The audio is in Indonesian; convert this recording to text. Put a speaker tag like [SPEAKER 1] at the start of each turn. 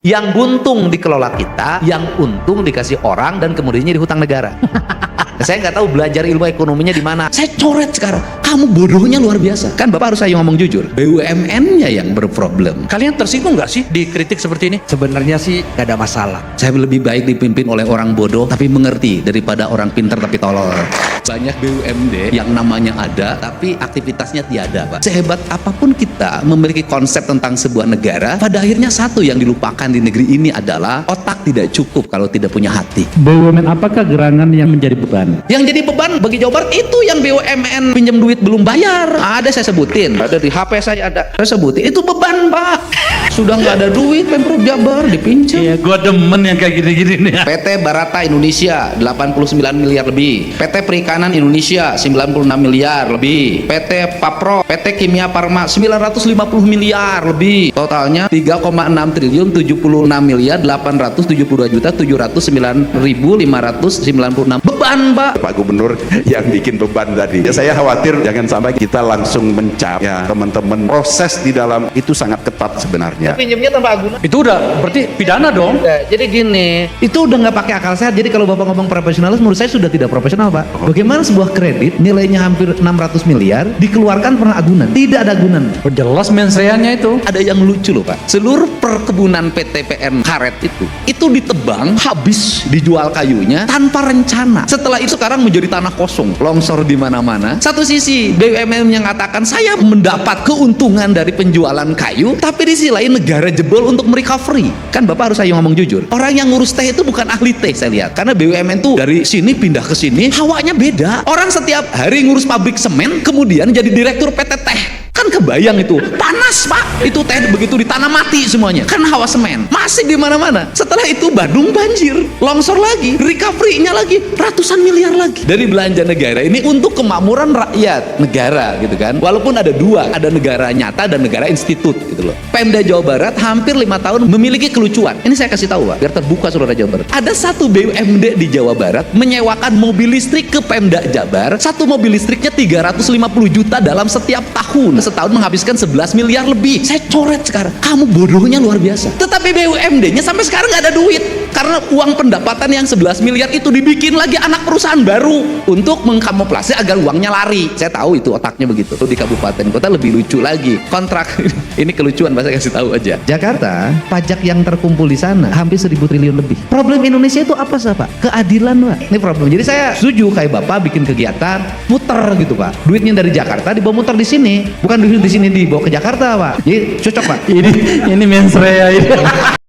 [SPEAKER 1] Yang buntung dikelola kita, yang untung dikasih orang dan kemudiannya di hutang negara. Saya nggak tahu belajar ilmu ekonominya di mana. Saya coret sekarang. Kamu bodohnya luar biasa. Kan Bapak harus saya ngomong jujur. BUMN-nya yang berproblem. Kalian tersinggung nggak sih dikritik seperti ini?
[SPEAKER 2] Sebenarnya sih gak ada masalah.
[SPEAKER 1] Saya lebih baik dipimpin oleh orang bodoh tapi mengerti daripada orang pintar tapi tolol. Banyak BUMD yang namanya ada tapi aktivitasnya tiada, Pak. Sehebat apapun kita memiliki konsep tentang sebuah negara, pada akhirnya satu yang dilupakan di negeri ini adalah otak tidak cukup kalau tidak punya hati.
[SPEAKER 3] BUMN apakah gerangan yang menjadi beban?
[SPEAKER 1] Yang jadi beban bagi Jawa Barat itu yang BUMN pinjam duit belum bayar. Ada saya sebutin, ada di HP saya ada. Saya sebutin itu beban, Pak. Sudah nggak ada duit Pemprov Jabar dipinjam.
[SPEAKER 3] Iya, gua demen yang kayak gini-gini nih.
[SPEAKER 1] PT Barata Indonesia 89 miliar lebih. PT Perikanan Indonesia 96 miliar lebih. PT Papro, PT Kimia Farma 950 miliar lebih. Totalnya 3,6 triliun 76 miliar 872 juta 709.596. Beban, Pak.
[SPEAKER 4] Pak Gubernur yang bikin beban tadi. Ya, saya khawatir jangan sampai kita langsung mencap ya teman-teman. Proses di dalam itu sangat ketat sebenarnya.
[SPEAKER 1] Pinjamnya tanpa agunan.
[SPEAKER 3] Itu udah berarti pidana dong.
[SPEAKER 1] Jadi gini, itu udah nggak pakai akal sehat. Jadi kalau Bapak ngomong profesionalis, menurut saya sudah tidak profesional, Pak. Bagaimana sebuah kredit nilainya hampir 600 miliar dikeluarkan pernah agunan? Tidak ada agunan.
[SPEAKER 3] Oh, jelas mensreanya itu.
[SPEAKER 1] Ada yang lucu loh, Pak. Seluruh perkebunan PTPN karet itu ditebang, habis dijual kayunya tanpa rencana. Setelah itu sekarang menjadi tanah kosong, longsor di mana-mana. Satu sisi BUMN yang mengatakan saya mendapat keuntungan dari penjualan kayu, tapi di sisi lain negara jebol untuk merecovery. Kan Bapak harus saya ngomong jujur. Orang yang ngurus teh itu bukan ahli teh saya lihat. Karena BUMN tuh dari sini pindah ke sini, hawanya beda. Orang setiap hari ngurus pabrik semen, kemudian jadi direktur PT Teh. Kan kebayang itu panas, Pak. Itu teh begitu ditanam mati semuanya kan hawa semen masih di mana-mana. Setelah itu Badung banjir, longsor lagi, recovery-nya lagi ratusan miliar lagi dari belanja negara ini untuk kemakmuran rakyat negara gitu kan. Walaupun ada dua, ada negara nyata dan negara institut gitu loh. Pemda Jawa Barat hampir 5 tahun memiliki kelucuan. Ini saya kasih tahu, Pak, biar terbuka saudara Jawa Barat. Ada satu BUMD di Jawa Barat menyewakan mobil listrik ke Pemda Jabar. Satu mobil listriknya 350 juta dalam setiap tahun. Setahun menghabiskan 11 miliar lebih. Saya coret sekarang. Kamu bodohnya luar biasa. Tetapi BUMD-nya sampai sekarang nggak ada duit. Karena uang pendapatan yang 11 miliar itu dibikin lagi anak perusahaan baru untuk mengkamuflase agar uangnya lari. Saya tahu itu otaknya begitu. Di kabupaten kota lebih lucu lagi. Kontrak ini kelucuan, saya kasih tahu aja. Jakarta, pajak yang terkumpul di sana hampir 1.000 triliun lebih. Problem Indonesia itu apa sih, Pak? Keadilan, Pak. Ini problem. Jadi saya setuju kayak Bapak bikin kegiatan muter gitu, Pak. Duitnya dari Jakarta dibawa muter di sini. Bukan di sini dibawa ke Jakarta, Pak. Jadi cocok, Pak.
[SPEAKER 3] Ini mensrea ini.